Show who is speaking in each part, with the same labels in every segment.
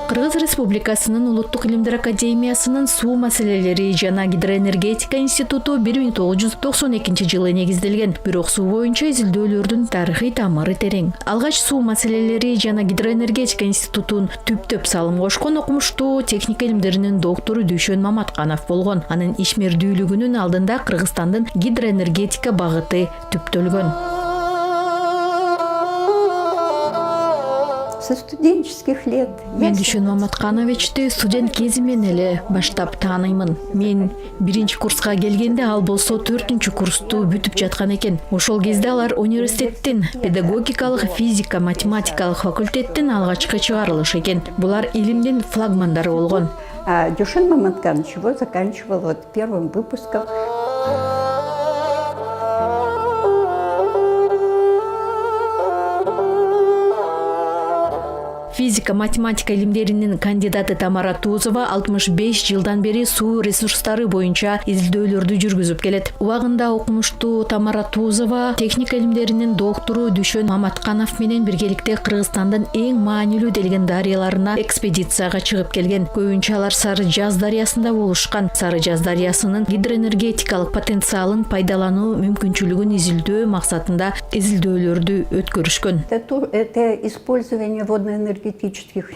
Speaker 1: Кыргыз Республикасынын Улуттук илимдер академиясынын суу маселелери жана гидроэнергетика институту 1992 негизделген. Бирок суу боюнча изилдөөлөрдүн тарыхый тамыры терең. Алгач суу маселелери жана гидроэнергетика институтун түптөп салым кошкон окумуштуу техника илимдеринин доктору Дүйшөн Маматканов болгон. Анын ишмердүүлүгүнүн алдында Кыргызстандын гидроэнергетика багыты түптөлгөн.
Speaker 2: Со студенческих лет.
Speaker 1: Мен Дүйшөн Маматкановичти студент кезимен эле баштап тааныймын. Мен 1-курска келгенде ал болсо 4-курсту бүтүп жаткан экен. Ошол кезде алар университеттин педагогикалык физика математикалык факультеттин алгачкы чыгарылышы экен. Булар илимдин флагмандары болгон.
Speaker 2: А Дүйшөн Маматканович его заканчивал первым выпуском.
Speaker 1: Физика, математика илимдеринин кандидаты Тамара Тузова 65 жылдан бери суу ресурстары боюнча изилдөөлөрдү жүргүзүп келет. Убагында окумуштуу Тамара Тузова техника илимдеринин доктору Дүйшөн Маматканов менен биргеликте Кыргызстандын эң маанилүү делген дарыяларына экспедицияга чыгып келген. Көбүнчө алар Сары Жаз дарыясында болушкан. Сары Жаз дарыясынын гидроэнергетикалык потенциалын пайдалануу мүмкүнчүлүгүн изилдөө максатында изилдөөлөрдү өткөрүшкөн.
Speaker 2: Это использование водно-энергетических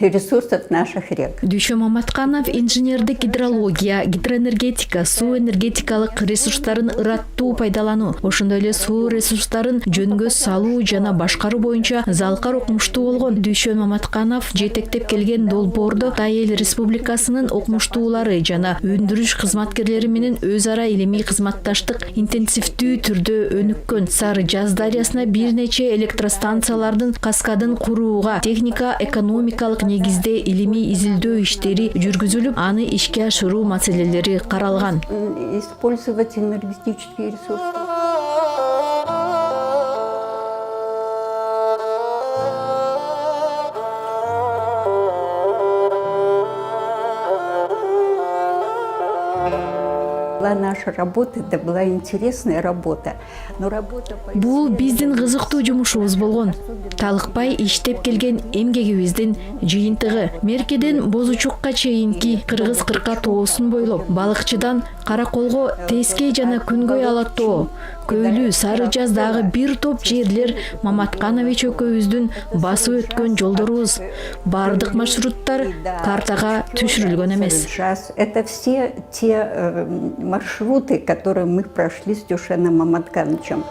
Speaker 2: ресурсов наших рек.
Speaker 1: Дүйшөн Маматканов инженердик гидрология, гидроэнергетика, суу энергетикалык ресурстарын ыраттуу пайдалануу, ошондой эле суу ресурстарын жөнгө салуу жана башкаруу боюнча залкар окумуштуу болгон. Дүйшөн Маматканов жетектеп келген долбоордо Кытай эл республикасынын окумуштуулары жана өндүрүш кызматкерлери менен өз ара илимий кызматташтык интенсивдүү түрдө өнүккөн. Сары Жаз дарыясына бир нече электростанциялардын каскадын курууга, техника экономикалык негизде илимий изилдөө иштери жүргүзүлүп, аны ишке ашыруу маселелери каралган.
Speaker 2: Использовать энергетические ресурсы. Наша работа, это была интересная работа. Но работа
Speaker 1: Бул биздин кызыктуу жумушубуз болгон. Талыкпай иштеп келген эмгегибиздин жыйынтыгы. Меркеден Бозучукка чейинки Кыргыз-Кырка тоосун бойлоп, балыкчыдан Караколго, Теске жана Күнгөй ала тоо, Көйлүү, Сары Жаз дагы бир топ жерлер Маматканович экөөбүздүн басып өткөн жолдорубуз. Бардык маршруттар картага түшүрүлгөн эмес.
Speaker 2: Это все те маршруты, которые мы прошли с Дүйшөном Маматкановичем.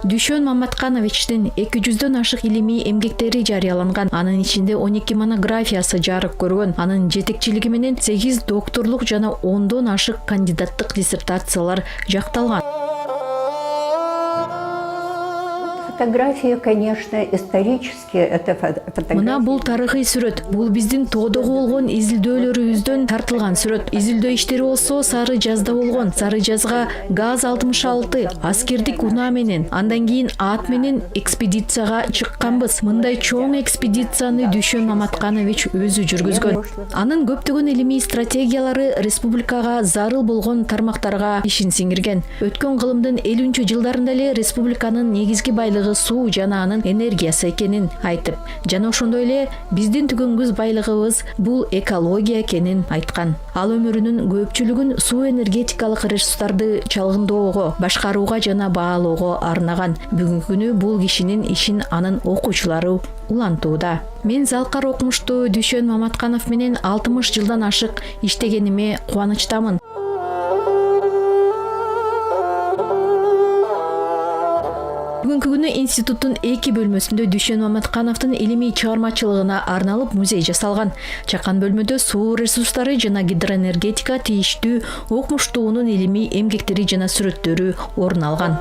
Speaker 1: Дүйшөн Маматкановичтин 200дөн ашык илимий эмгектери жарыяланган. Анын ичинде 12 монографиясы жарык көргөн. Анын жетекчилиги менен 8 докторлук жана 10дон ашык кандидаттык диссертациялар жакталган.
Speaker 2: Фотография, конечно, исторически это фотография.
Speaker 1: Мына бул тарыхый сүрөт. Бул биздин тоодогу болгон изилдөөлөрүбүздөн тартылган сүрөт. Изилдөө иштери болсо Сары Жазда болгон. Сары Жазга ГАЗ-66 аскердик унаа менен, андан кийин ат менен экспедицияга чыкканбыз. Мындай чоң экспедицияны Дүйшөн Маматканович өзү жүргүзгөн. Анын көптөгөн илимий стратегиялары республикага зарыл болгон тармактарга ишин сиңирген. Өткөн кылымдын 50-жылдарында эле республиканын негизги байлыгы суу жана анын энергиясы экенин айтып, жана ошондой эле биздин түгөнгүз байлыгыбыз бул экология экенин айткан. Ал өмүрүнүн көпчүлүгүн суу энергетикалык ресурстарды чалгындоого, башкарууга жана баалоого арнаган. Бүгүнкү күнү бул кишинин ишин анын окуучулары улантууда. Мен залкар окумуштуу Дүйшөн Маматканов менен 60 жылдан ашык иштегениме кубанычтамын. Бүгүнкү күнү институттун 2 бөлмөсүндө Дүйшөн Маматкановдун илимий чыгармачылыгына арналып музей жасалган. Чакан бөлмөдө суу ресурстары жана гидроэнергетика тийиштүү окумуштуунун илимий эмгектери жана сүрөттөрү орун алган.